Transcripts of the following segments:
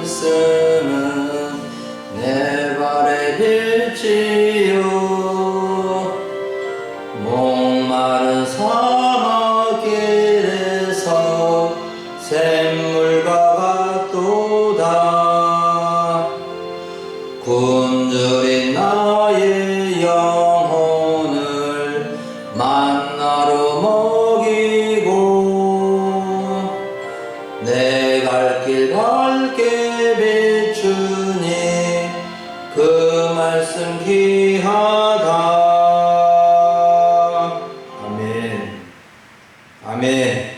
말씀은 내 발에 빛이요 목마른 사막길에서 샘물과 같도다. 굶주린 나의 영혼을 만나로 먹이고 내 갈 길 밝게 비추니 그 말씀 귀하다. 아멘. 아멘.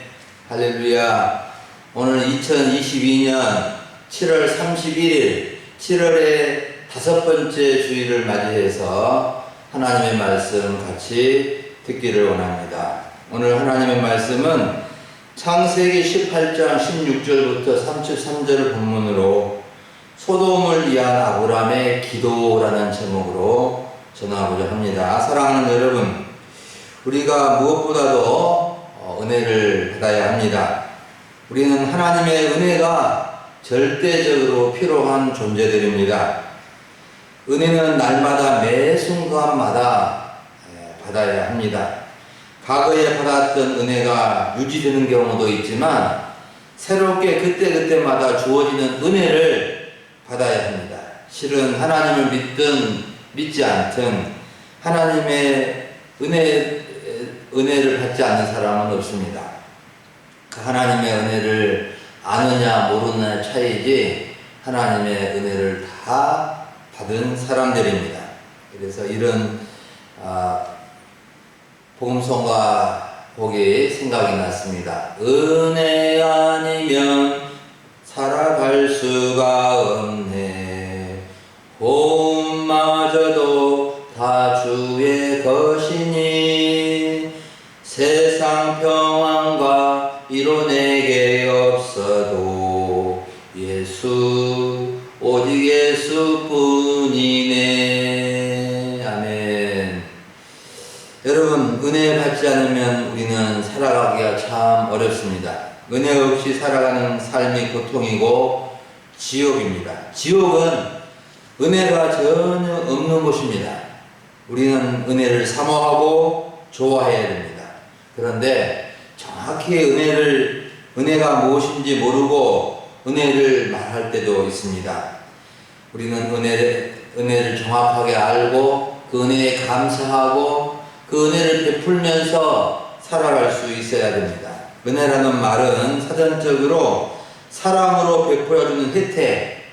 할렐루야. 오늘 2022년 7월 31일 7월의 5번째 주일을 맞이해서 하나님의 말씀 같이 듣기를 원합니다. 오늘 하나님의 말씀은 창세기 18장 16절부터 33절 본문으로 소돔을 위한 아브라함의 기도라는 제목으로 전하고자 합니다. 사랑하는 여러분, 우리가 무엇보다도 은혜를 받아야 합니다. 우리는 하나님의 은혜가 절대적으로 필요한 존재들입니다. 은혜는 날마다 매 순간마다 받아야 합니다. 과거에 받았던 은혜가 유지되는 경우도 있지만 새롭게 그때그때마다 주어지는 은혜를 받아야 합니다. 실은 하나님을 믿든 믿지 않든 하나님의 은혜를 받지 않는 사람은 없습니다. 그 하나님의 은혜를 아느냐 모르느냐 차이지 하나님의 은혜를 다 받은 사람들입니다. 그래서 이런 복음성가 복이 생각이 났습니다. 은혜 아니면 살아갈 수가 없네. 호흡마저도 다 주의 것이니 세상 평안과 이로 내게 없어도 예수 오직 예수뿐이네. 아멘. 여러분, 은혜 받지 않으면 우리는 살아가기가 참 어렵습니다. 은혜 없이 살아가는 삶이 고통이고 지옥입니다. 지옥은 은혜가 전혀 없는 곳입니다. 우리는 은혜를 사모하고 좋아해야 됩니다. 그런데 정확히 은혜가 무엇인지 모르고 은혜를 말할 때도 있습니다. 우리는 은혜를 정확하게 알고 그 은혜에 감사하고 그 은혜를 베풀면서 살아갈 수 있어야 됩니다. 은혜라는 말은 사전적으로 사람으로 베풀어주는 혜택,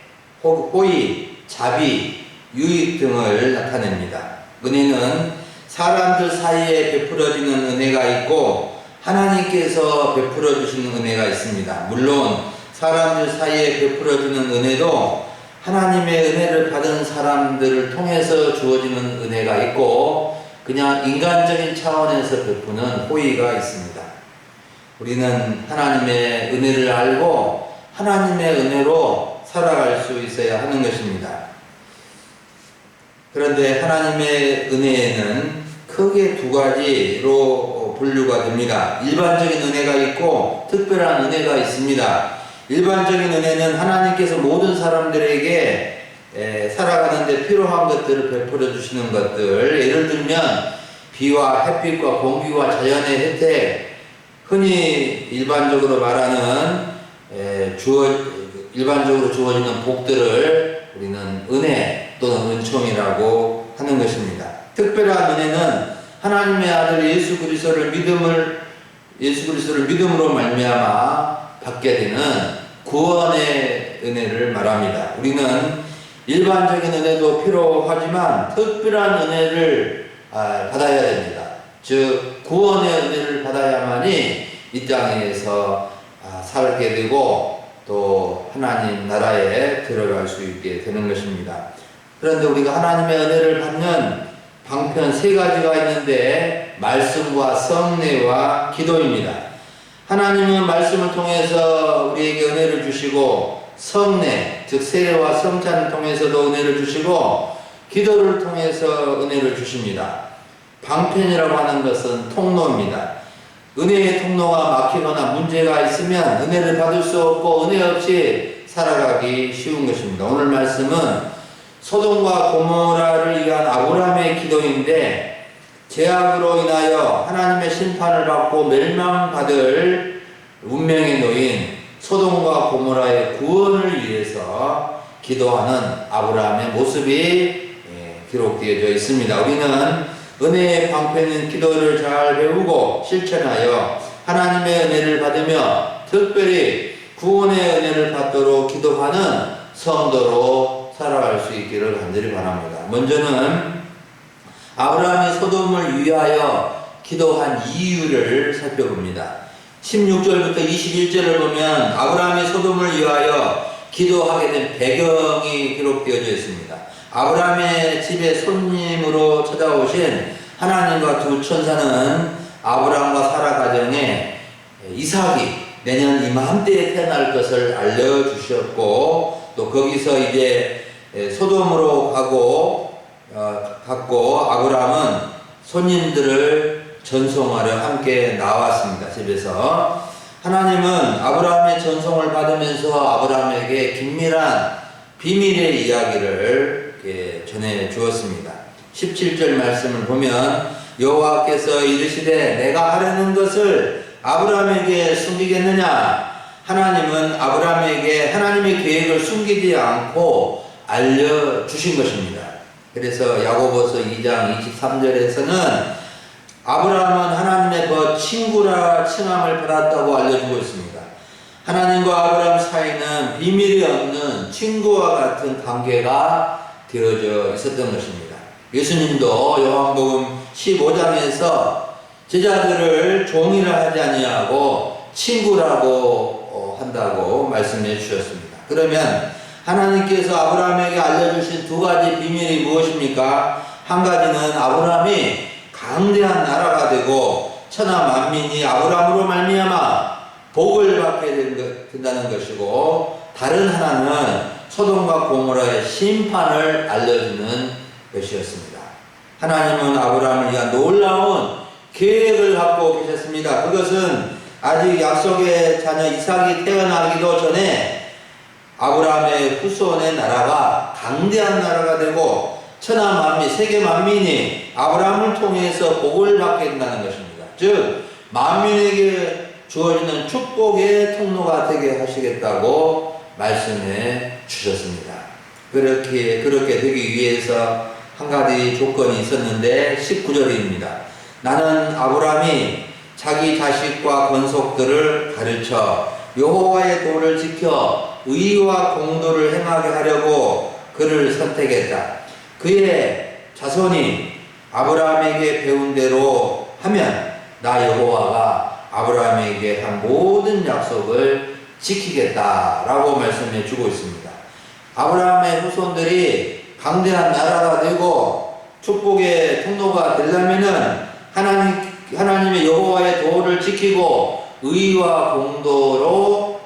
호의, 자비, 유익 등을 나타냅니다. 은혜는 사람들 사이에 베풀어지는 은혜가 있고 하나님께서 베풀어 주시는 은혜가 있습니다. 물론 사람들 사이에 베풀어지는 은혜도 하나님의 은혜를 받은 사람들을 통해서 주어지는 은혜가 있고 그냥 인간적인 차원에서 베푸는 호의가 있습니다. 우리는 하나님의 은혜를 알고 하나님의 은혜로 살아갈 수 있어야 하는 것입니다. 그런데 하나님의 은혜에는 크게 두 가지로 분류가 됩니다. 일반적인 은혜가 있고 특별한 은혜가 있습니다. 일반적인 은혜는 하나님께서 모든 사람들에게 살아가는데 필요한 것들을 베풀어 주시는 것들, 예를 들면 비와 햇빛과 공기와 자연의 혜택, 흔히 일반적으로 말하는 일반적으로 주어지는 복들을 우리는 은혜 또는 은총이라고 하는 것입니다. 특별한 은혜는 하나님의 아들 예수 그리스도를 믿음으로 말미암아 받게 되는 구원의 은혜를 말합니다. 우리는 일반적인 은혜도 필요하지만 특별한 은혜를 받아야 됩니다. 즉 구원의 은혜를 받아야만이 이 땅에서 살게 되고 또 하나님 나라에 들어갈 수 있게 되는 것입니다. 그런데 우리가 하나님의 은혜를 받는 방편 세 가지가 있는데 말씀과 성례와 기도입니다. 하나님은 말씀을 통해서 우리에게 은혜를 주시고 성례, 즉 세례와 성찬을 통해서도 은혜를 주시고 기도를 통해서 은혜를 주십니다. 방편이라고 하는 것은 통로입니다. 은혜의 통로가 막히거나 문제가 있으면 은혜를 받을 수 없고 은혜 없이 살아가기 쉬운 것입니다. 오늘 말씀은 소돔과 고모라를 위한 아브라함의 기도인데 죄악으로 인하여 하나님의 심판을 받고 멸망받을 운명에 놓인 소돔과 고모라의 구원을 위해서 기도하는 아브라함의 모습이 기록되어져 있습니다. 우리는 은혜의 방패는 기도를 잘 배우고 실천하여 하나님의 은혜를 받으며 특별히 구원의 은혜를 받도록 기도하는 성도로 살아갈 수 있기를 간절히 바랍니다. 먼저는 아브라함이 소돔을 위하여 기도한 이유를 살펴봅니다. 16절부터 21절을 보면 아브라함이 소돔을 위하여 기도하게 된 배경이 기록되어져 있습니다. 아브라함의 집에 손님으로 찾아오신 하나님과 두 천사는 아브라함과 사라 가정에 이삭이 내년 이맘때에 태어날 것을 알려주셨고, 또 거기서 이제 소돔으로 갔고 아브라함은 손님들을 전송하려 함께 나왔습니다. 집에서 하나님은 아브라함의 전송을 받으면서 아브라함에게 긴밀한 비밀의 이야기를 전해 주었습니다. 17절 말씀을 보면 여호와께서 이르시되 내가 하려는 것을 아브라함에게 숨기겠느냐? 하나님은 아브라함에게 하나님의 계획을 숨기지 않고 알려주신 것입니다. 그래서 야고보서 2장 23절에서는 아브라함은 하나님의 친구라 칭함을 받았다고 알려주고 있습니다. 하나님과 아브라함 사이는 비밀이 없는 친구와 같은 관계가 되어져 있었던 것입니다. 예수님도 요한복음 15장에서 제자들을 종이라 하지 아니하고 친구라고 한다고 말씀해 주셨습니다. 그러면 하나님께서 아브라함에게 알려주신 두 가지 비밀이 무엇입니까? 한 가지는 아브라함이 강대한 나라가 되고 천하 만민이 아브라함으로 말미암아 복을 받게 된다는 것이고, 다른 하나는 소돔과 고모라의 심판을 알려주는 것이었습니다. 하나님은 아브라함을 위한 놀라운 계획을 갖고 계셨습니다. 그것은 아직 약속의 자녀 이삭이 태어나기도 전에 아브라함의 후손의 나라가 강대한 나라가 되고 천하 만민, 세계 만민이 아브라함을 통해서 복을 받게 된다는 것입니다. 즉 만민에게 주어지는 축복의 통로가 되게 하시겠다고 말씀해 주셨습니다. 그렇게 되기 위해서 한 가지 조건이 있었는데 19절입니다. 나는 아브라함이 자기 자식과 권속들을 가르쳐 여호와의 도를 지켜 의와 공도를 행하게 하려고 그를 선택했다. 그의 자손이 아브라함에게 배운 대로 하면 나 여호와가 아브라함에게 한 모든 약속을 지키겠다라고 말씀해 주고 있습니다. 아브라함의 후손들이 강대한 나라가 되고 축복의 통로가 되려면은 하나님의 여호와의 도를 지키고 의와 공도로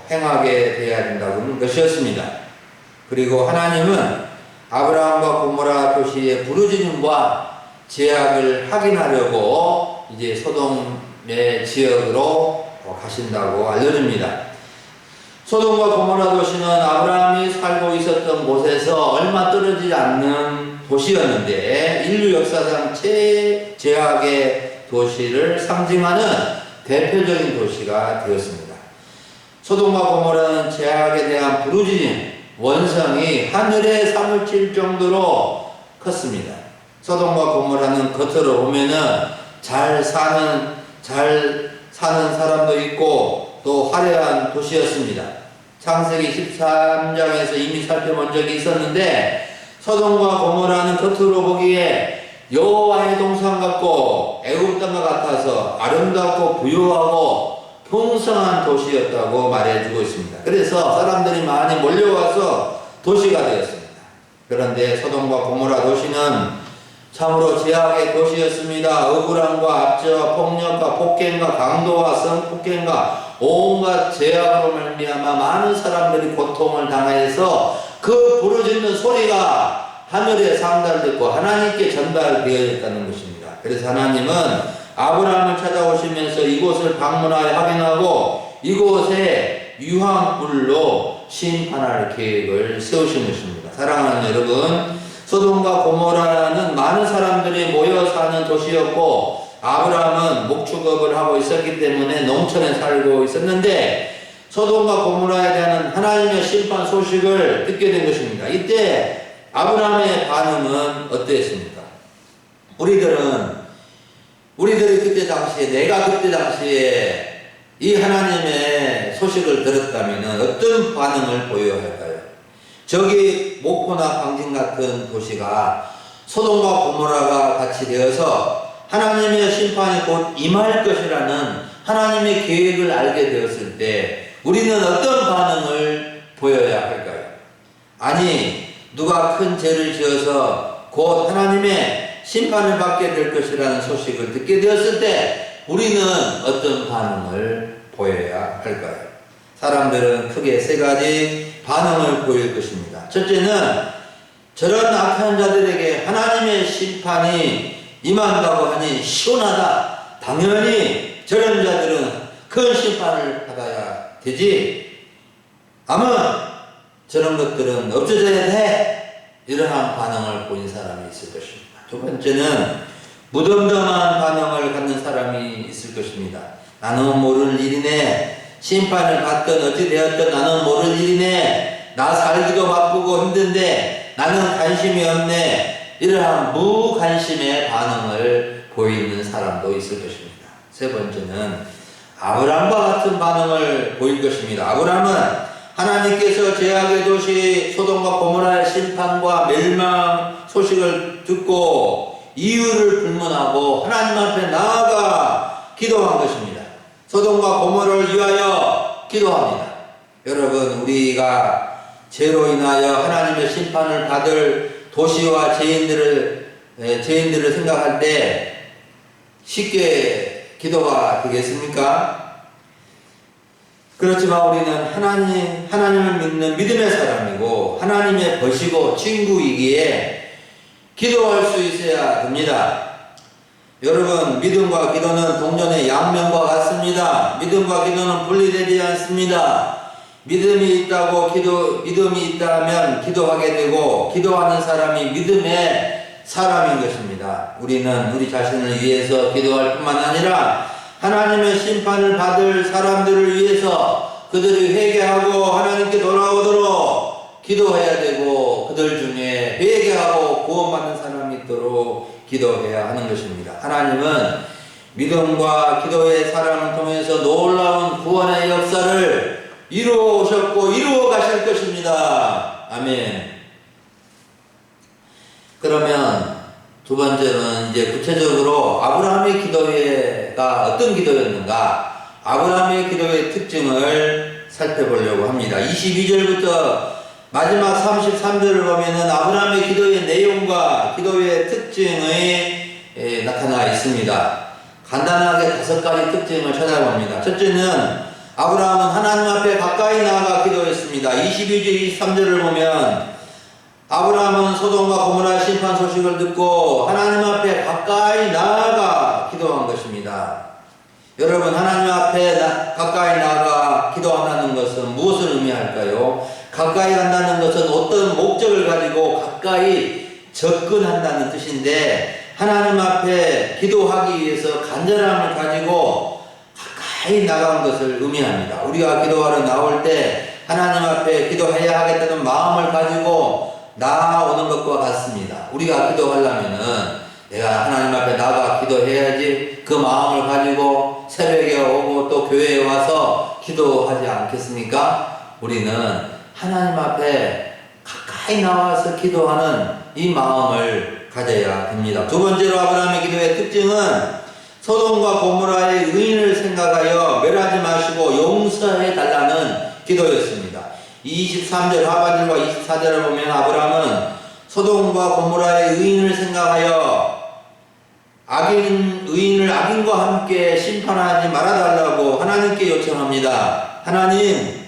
행하게 되어야 된다는 것이었습니다. 그리고 하나님은 아브라함과 고모라 도시의 부르짖음과 제약을 확인하려고 이제 소돔의 지역으로 가신다고 알려줍니다. 소돔과 고모라 도시는 아브라함이 살고 있었던 곳에서 얼마 떨어지지 않는 도시였는데 인류 역사상 최제약의 도시를 상징하는 대표적인 도시가 되었습니다. 소돔과 고모라는 제약에 대한 부르짖음, 원성이 하늘에 사무칠 정도로 컸습니다. 소돔과 고모라는 겉으로 보면은 잘 사는 사람도 있고 또 화려한 도시였습니다. 창세기 13장에서 이미 살펴본 적이 있었는데 소돔과 고모라는 겉으로 보기에 여호와의 동산 같고 애굽 땅과 같아서 아름답고 부유하고 풍성한 도시였다고 말해주고 있습니다. 그래서 사람들이 많이 몰려와서 도시가 되었습니다. 그런데 소돔과 고모라 도시는 참으로 제약의 도시였습니다. 억울함과 압제와 폭력과 폭행과 강도와 성폭행과 온갖 제약으로 말미암아 많은 사람들이 고통을 당해서 그 부르짖는 소리가 하늘에 상달됐고 하나님께 전달되어 있다는 것입니다. 그래서 하나님은 아브라함을 찾아오시면서 이곳을 방문하여 확인하고 이곳에 유황불로 심판할 계획을 세우신 것입니다. 사랑하는 여러분, 소돔과 고모라는 많은 사람들이 모여 사는 도시였고 아브라함은 목축업을 하고 있었기 때문에 농촌에 살고 있었는데 소돔과 고모라에 대한 하나님의 심판 소식을 듣게 된 것입니다. 이때 아브라함의 반응은 어땠습니까? 우리들이 그때 당시에, 내가 그때 당시에 이 하나님의 소식을 들었다면 어떤 반응을 보여야 할까요? 저기 목포나 광진 같은 도시가 소돔과 고모라가 같이 되어서 하나님의 심판이 곧 임할 것이라는 하나님의 계획을 알게 되었을 때 우리는 어떤 반응을 보여야 할까요? 아니, 누가 큰 죄를 지어서 곧 하나님의 심판을 받게 될 것이라는 소식을 듣게 되었을 때 우리는 어떤 반응을 보여야 할까요? 사람들은 크게 세 가지 반응을 보일 것입니다. 첫째는 저런 악한 자들에게 하나님의 심판이 임한다고 하니 시원하다. 당연히 저런 자들은 큰 심판을 받아야 되지. 아무 저런 것들은 없어져야 돼. 이러한 반응을 보인 사람이 있을 것입니다. 두 번째는 무덤덤한 반응을 갖는 사람이 있을 것입니다. 나는 모를 일이네. 심판을 받든 어찌 되었든 나는 모를 일이네. 나 살기도 바쁘고 힘든데 나는 관심이 없네. 이러한 무관심의 반응을 보이는 사람도 있을 것입니다. 세 번째는 아브라함과 같은 반응을 보일 것입니다. 아브라함은 하나님께서 죄악의 도시 소돔과 고모라의 심판과 멸망 소식을 듣고 이유를 불문하고 하나님 앞에 나아가 기도한 것입니다. 소돔과 고모라를 위하여 기도합니다. 여러분, 우리가 죄로 인하여 하나님의 심판을 받을 도시와 죄인들을 생각할 때 쉽게 기도가 되겠습니까? 그렇지만 우리는 하나님을 믿는 믿음의 사람이고 하나님의 벗이고 친구이기에 기도할 수 있어야 됩니다. 여러분, 믿음과 기도는 동전의 양면과 같습니다. 믿음과 기도는 분리되지 않습니다. 믿음이 있다면 기도하게 되고 기도하는 사람이 믿음의 사람인 것입니다. 우리는 우리 자신을 위해서 기도할 뿐만 아니라 하나님의 심판을 받을 사람들을 위해서 그들이 회개하고 하나님께 돌아오도록 기도해야 되고 그들 중에 회개하고 구원받는 사람이 있도록 기도해야 하는 것입니다. 하나님은 믿음과 기도의 사랑을 통해서 놀라운 구원의 역사를 이루어 오셨고 이루어 가실 것입니다. 아멘. 그러면 두 번째는 이제 구체적으로 아브라함의 기도가 어떤 기도였는가? 아브라함의 기도의 특징을 살펴보려고 합니다. 22절부터 마지막 33절을 보면은 아브라함의 기도의 내용과 기도의 특징이 나타나 있습니다. 간단하게 5가지 특징을 찾아봅니다. 첫째는 아브라함은 하나님 앞에 가까이 나아가 기도했습니다. 22절, 23절을 보면 아브라함은 소돔과 고모라 심판 소식을 듣고 하나님 앞에 가까이 나아가 기도한 것입니다. 여러분, 하나님 앞에 가까이 나아가 기도한다는 것은 무엇을 의미할까요? 가까이 간다는 것은 어떤 목적을 가지고 가까이 접근한다는 뜻인데 하나님 앞에 기도하기 위해서 간절함을 가지고 가까이 나간 것을 의미합니다. 우리가 기도하러 나올 때 하나님 앞에 기도해야 하겠다는 마음을 가지고 나오는 것과 같습니다. 우리가 기도하려면은 내가 하나님 앞에 나가 기도해야지 그 마음을 가지고 새벽에 오고 또 교회에 와서 기도하지 않겠습니까? 우리는 하나님 앞에 가까이 나와서 기도하는 이 마음을 가져야 됩니다. 두 번째로 아브라함의 기도의 특징은 소돔과 고모라의 의인을 생각하여 멸하지 마시고 용서해 달라는 기도였습니다. 23절 하반절과 24절을 보면 아브라함은 소돔과 고모라의 의인을 생각하여 의인을 악인과 함께 심판하지 말아달라고 하나님께 요청합니다. 하나님,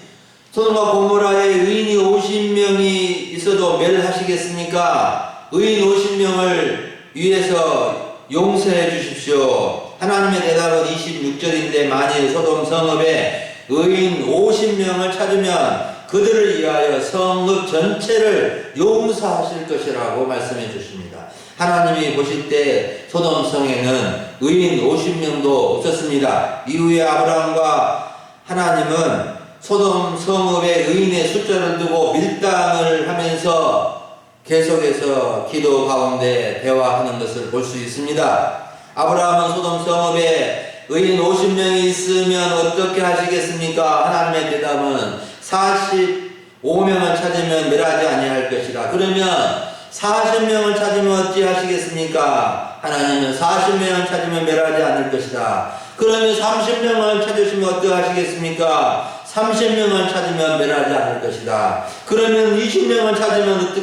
소돔과 고모라의 의인이 50명이 있어도 멸하시겠습니까? 의인 50명을 위해서 용서해 주십시오. 하나님의 대답은 26절인데 만일 소돔 성읍에 의인 50명을 찾으면 그들을 위하여 성읍 전체를 용서하실 것이라고 말씀해 주십니다. 하나님이 보실 때 소돔성에는 의인 50명도 없었습니다. 이후에 아브라함과 하나님은 소돔 성읍의 의인의 숫자를 두고 밀당을 하면서 계속해서 기도 가운데 대화하는 것을 볼 수 있습니다. 아브라함은 소돔 성읍에 의인 50명이 있으면 어떻게 하시겠습니까? 하나님의 대답은 45명을 찾으면 멸하지 아니할 것이다. 그러면 40명을 찾으면 어찌 하시겠습니까? 하나님은 40명을 찾으면 멸하지 않을 것이다. 그러면 30명을 찾으시면 어떻게 하시겠습니까? 30명을 찾으면 멸하지 않을 것이다. 그러면 20명을 찾으면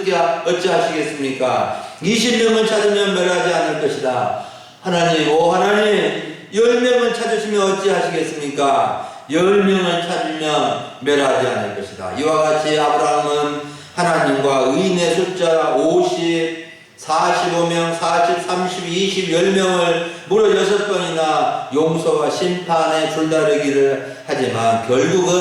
어찌 하시겠습니까? 20명을 찾으면 멸하지 않을 것이다. 하나님, 오 하나님, 10명을 찾으시면 어찌 하시겠습니까? 10명을 찾으면 멸하지 않을 것이다. 이와 같이 아브라함은 하나님과 의인의 숫자 50, 45명, 40, 30, 20, 10명을 무려 6번이나 용서와 심판에 줄다르기를 하지만 결국은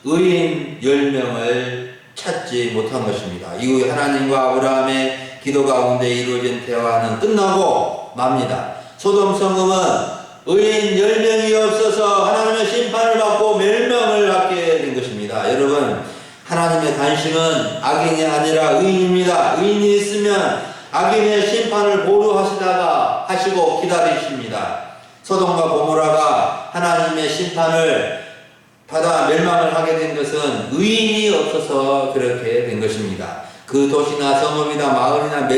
의인 10명을 찾지 못한 것입니다. 이후에 하나님과 아브라함의 기도 가운데 이루어진 대화는 끝나고 맙니다. 소돔 성읍은 의인 10명이 없어서 하나님의 심판을 받고 멸망을 받게 된 것입니다. 여러분, 하나님의 관심은 악인이 아니라 의인입니다. 의인이 있으면 악인의 심판을 하시고 기다리십니다. 소돔과 고모라가 하나님의 심판을 받아 멸망을 하게 된 것은 의인이 없어서 그렇게 된 것입니다. 그 도시나 성읍이나 마을이나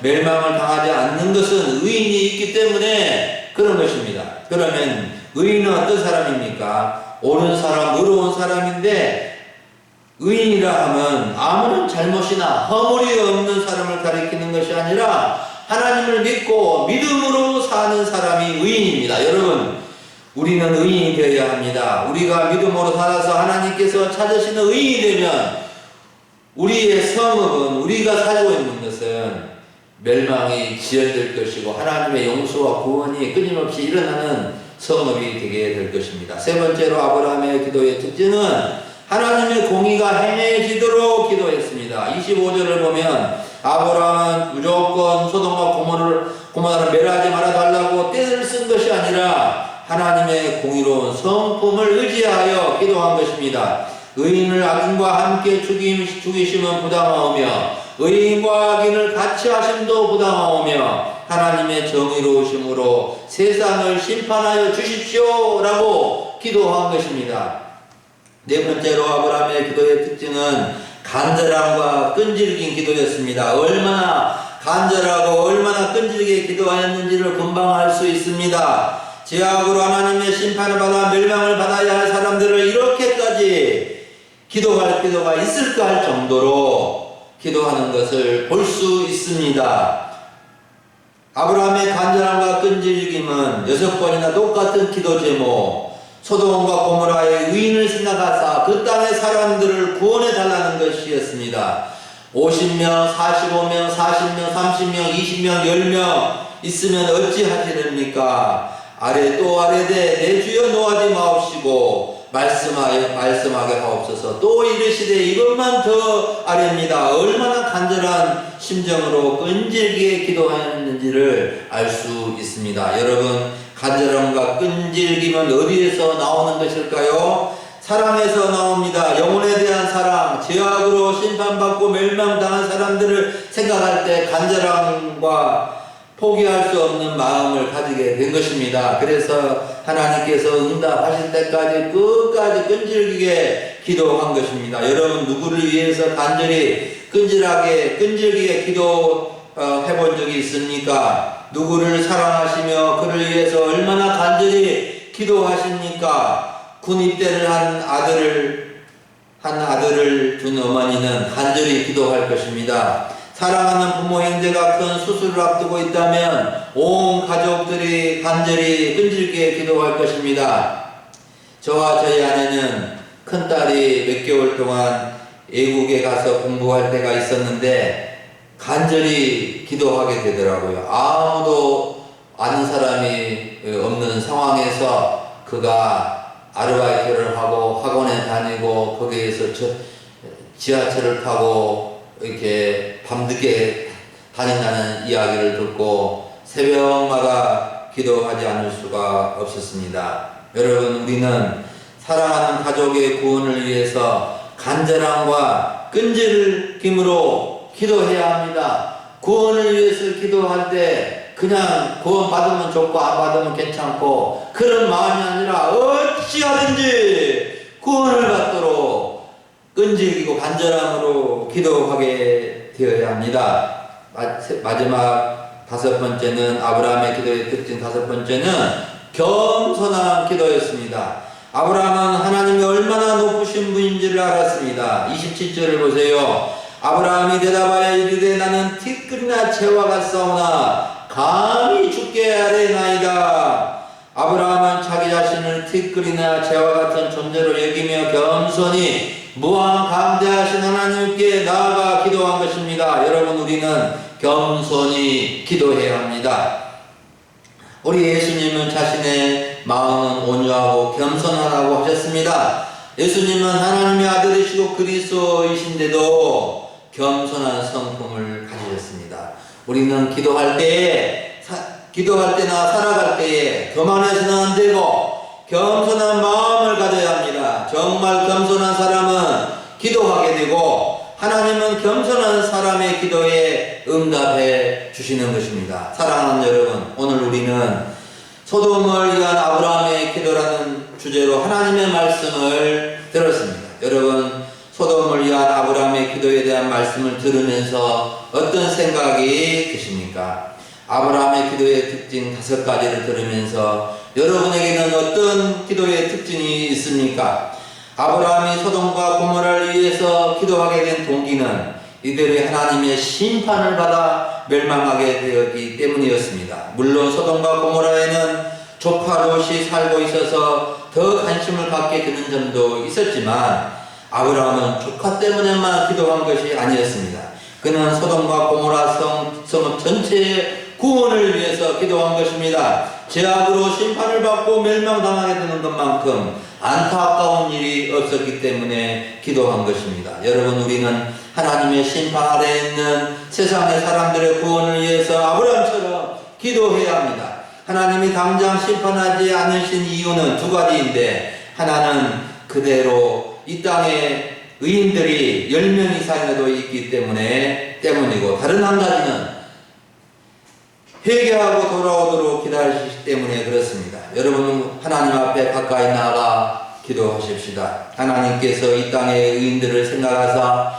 멸망을 당하지 않는 것은 의인이 있기 때문에 그런 것입니다. 그러면 의인은 어떤 사람입니까? 옳은 사람, 의로운 사람인데 의인이라 하면 아무런 잘못이나 허물이 없는 사람을 가리키는 것이 아니라 하나님을 믿고 믿음으로 사는 사람이 의인입니다. 여러분, 우리는 의인이 되어야 합니다. 우리가 믿음으로 살아서 하나님께서 찾으시는 의인이 되면 우리의 성읍은, 우리가 살고 있는 것은 멸망이 지연될 것이고 하나님의 용서와 구원이 끊임없이 일어나는 성읍이 되게 될 것입니다. 세 번째로 아브라함의 기도의 특징은 하나님의 공의가 행해지도록 기도했습니다. 25절을 보면 아브라함은 무조건 소돔과 고모라를 멸하지 말아달라고 떼를 쓴 것이 아니라 하나님의 공의로운 성품을 의지하여 기도한 것입니다. 의인을 악인과 함께 죽이심은 부당하오며 의인과 악인을 같이 하심도 부당하오며 하나님의 정의로우심으로 세상을 심판하여 주십시오 라고 기도한 것입니다. 네 번째로 아브라함의 기도의 특징은 간절함과 끈질긴 기도였습니다. 얼마나 간절하고 얼마나 끈질기게 기도하였는지를 금방 알 수 있습니다. 죄악으로 하나님의 심판을 받아 멸망을 받아야 할 사람들을 이렇게까지 기도할 필요가 있을까 할 정도로 기도하는 것을 볼 수 있습니다. 아브라함의 간절함과 끈질김은 6번이나 똑같은 기도 제목, 소돔과 고모라의 의인을 생각하사 그 땅의 사람들을 구원해 달라는 것이었습니다. 50명, 45명, 40명, 30명, 20명, 10명 있으면 어찌 하시렵니까? 아래 또 아래되 내 주여 노하지 마옵시고 말씀하게 하옵소서. 또 이르시되 이것만 더 아뢰입니다. 얼마나 간절한 심정으로 끈질기게 기도하였는지를 알 수 있습니다. 여러분, 간절함과 끈질김은 어디에서 나오는 것일까요? 사랑에서 나옵니다. 영혼에 대한 사랑, 죄악으로 심판받고 멸망당한 사람들을 생각할 때 간절함과 포기할 수 없는 마음을 가지게 된 것입니다. 그래서 하나님께서 응답하실 때까지 끝까지 끈질기게 기도한 것입니다. 여러분, 누구를 위해서 간절히 끈질기게 기도해본 적이 있습니까? 누구를 사랑하시며 그를 위해서 얼마나 간절히 기도하십니까? 군입대를 한 아들을 둔 어머니는 간절히 기도할 것입니다. 사랑하는 부모 형제가 큰 수술을 앞두고 있다면 온 가족들이 간절히 끈질기게 기도할 것입니다. 저와 저희 아내는 큰딸이 몇 개월 동안 외국에 가서 공부할 때가 있었는데 간절히 기도하게 되더라고요. 아무도 아는 사람이 없는 상황에서 그가 아르바이트를 하고 학원에 다니고 거기에서 지하철을 타고 이렇게 밤늦게 다닌다는 이야기를 듣고 새벽마다 기도하지 않을 수가 없었습니다. 여러분, 우리는 사랑하는 가족의 구원을 위해서 간절함과 끈질김으로 기도해야 합니다. 구원을 위해서 기도할 때 그냥 구원 받으면 좋고 안 받으면 괜찮고 그런 마음이 아니라 어찌하든지 구원을 받도록 끈질기고 간절함으로 기도하게 되어야 합니다. 마지막 5번째는 아브라함의 기도의 특징 5번째는 겸손한 기도였습니다. 아브라함은 하나님이 얼마나 높으신 분인지를 알았습니다. 27절을 보세요. 아브라함이 대답하여 이르되 나는 티끌이나 채와 같사오나 감히 주께 아뢰나이다. 아브라함은 자기 자신을 티끌이나 채와 같은 존재로 여기며 겸손히 무한 강대하신 하나님께 나아가 기도한 것입니다. 여러분, 우리는 겸손히 기도해야 합니다. 우리 예수님은 자신의 마음은 온유하고 겸손하다고 하셨습니다. 예수님은 하나님의 아들이시고 그리스도이신데도 겸손한 성품을 가지셨습니다. 우리는 기도할 때나 살아갈 때에 교만해서는 안 되고 겸손한 마음을 가져야 합니다. 정말 겸손한 사람은 기도하게 되고 하나님은 겸손한 사람의 기도에 응답해 주시는 것입니다. 사랑하는 여러분, 오늘 우리는 소돔을 위한 아브라함의 기도라는 주제로 하나님의 말씀을 들었습니다. 여러분, 소돔을 위한 아브라함의 기도에 대한 말씀을 들으면서 어떤 생각이 드십니까? 아브라함의 기도의 특징 5가지를 들으면서 여러분에게는 어떤 기도의 특징이 있습니까? 아브라함이 소돔과 고모라를 위해서 기도하게 된 동기는 이들이 하나님의 심판을 받아 멸망하게 되었기 때문이었습니다. 물론 소돔과 고모라에는 조카 롯이 살고 있어서 더 관심을 갖게 되는 점도 있었지만 아브라함은 조카 때문에만 기도한 것이 아니었습니다. 그는 소돔과 고모라 성읍 전체의 구원을 위해서 기도한 것입니다. 죄악으로 심판을 받고 멸망당하게 되는 것만큼 안타까운 일이 없었기 때문에 기도한 것입니다. 여러분, 우리는 하나님의 심판 아래에 있는 세상의 사람들의 구원을 위해서 아브라함처럼 기도해야 합니다. 하나님이 당장 심판하지 않으신 이유는 2가지인데 하나는 그대로 이 땅에 의인들이 10명 이상이라도 있기 때문이고 다른 한 가지는 회개하고 돌아오도록 기다리시기 때문에 그렇습니다. 여러분, 하나님 앞에 가까이 나가 기도하십시다. 하나님께서 이 땅의 의인들을 생각하사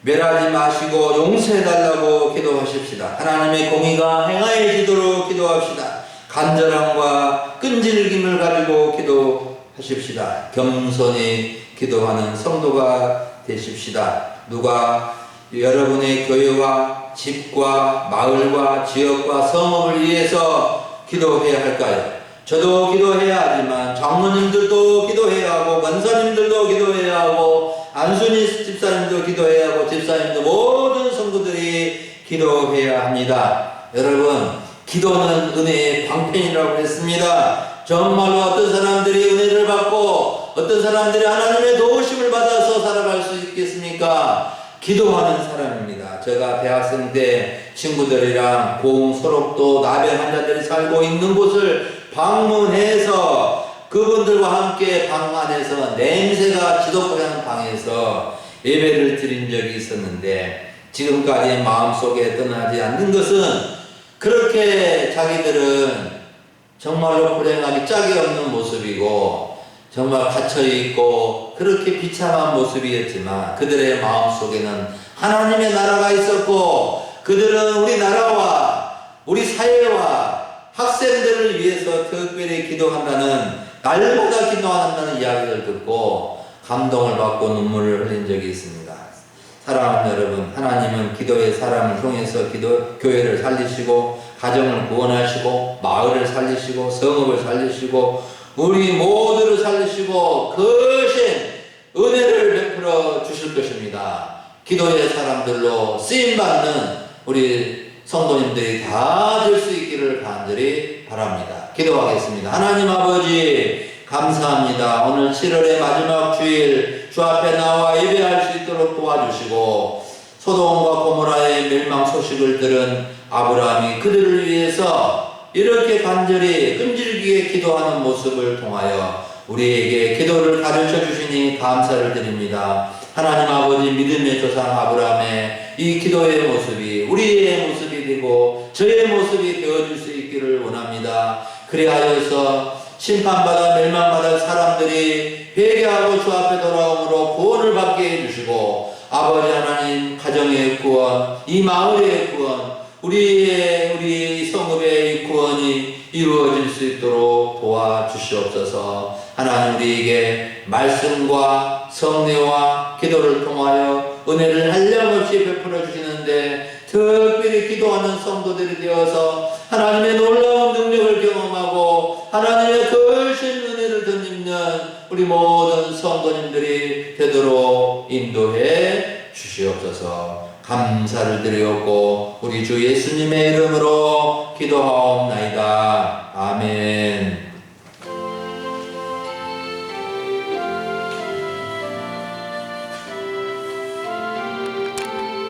멸하지 마시고 용서해달라고 기도하십시다. 하나님의 공의가 행하여지도록 기도합시다. 간절함과 끈질김을 가지고 기도하십시다. 겸손히 기도하는 성도가 되십시다. 누가 여러분의 교회와 집과 마을과 지역과 성읍을 위해서 기도해야 할까요? 저도 기도해야 하지만 장로님들도 기도해야 하고 권사님들도 기도해야 하고 안순희 집사님도 기도해야 하고 집사님도 모든 성도들이 기도해야 합니다. 여러분, 기도는 은혜의 방편이라고 했습니다. 정말로 어떤 사람들이 은혜를 받고 어떤 사람들이 하나님의 도우심을 받아서 살아갈 수 있겠습니까? 기도하는 사람입니다. 제가 대학생 때 친구들이랑 고흥소록도 나병 환자들이 살고 있는 곳을 방문해서 그분들과 함께 방 안에서 냄새가 지독하게 하는 방에서 예배를 드린 적이 있었는데 지금까지 마음속에 떠나지 않는 것은 그렇게 자기들은 정말로 불행하기 짝이 없는 모습이고 정말 갇혀있고 그렇게 비참한 모습이었지만 그들의 마음속에는 하나님의 나라가 있었고 그들은 우리나라와 우리 사회와 학생들을 위해서 특별히 기도한다는 날마다 기도한다는 이야기를 듣고 감동을 받고 눈물을 흘린 적이 있습니다. 사랑하는 여러분, 하나님은 기도의 사람을 통해서 교회를 살리시고 가정을 구원하시고 마을을 살리시고 성읍을 살리시고 우리 모두를 살리시고 크신 은혜를 베풀어 주실 것입니다. 기도의 사람들로 쓰임받는 우리 성도님들이 다 될 수 있기를 간절히 바랍니다. 기도하겠습니다. 하나님 아버지 감사합니다. 오늘 7월의 마지막 주일 주 앞에 나와 예배할 수 있도록 도와주시고 소돔과 고모라의 멸망 소식을 들은 아브라함이 그들을 위해서 이렇게 간절히 끈질기게 기도하는 모습을 통하여 우리에게 기도를 가르쳐 주시니 감사를 드립니다. 하나님 아버지, 믿음의 조상 아브라함의 이 기도의 모습이 우리의 모습이 되고 저의 모습이 되어줄 수 있기를 원합니다. 그리하여서 심판받아 멸망받을 사람들이 회개하고 주 앞에 돌아옴으로 구원을 받게 해주시고 아버지 하나님, 가정의 구원, 이 마을의 구원, 우리 성읍의 이 구원이 이루어질 수 있도록 도와주시옵소서. 하나님, 우리에게 말씀과 성례와 기도를 통하여 은혜를 한량없이 베풀어 주시는데 특별히 기도하는 성도들이 되어서 하나님의 놀라운 능력을 경험하고 하나님의 크신 은혜를 덧입는 우리 모든 성도님들이 되도록 인도해 주시옵소서. 감사를 드리옵고 우리 주 예수님의 이름으로 기도하옵나이다. 아멘.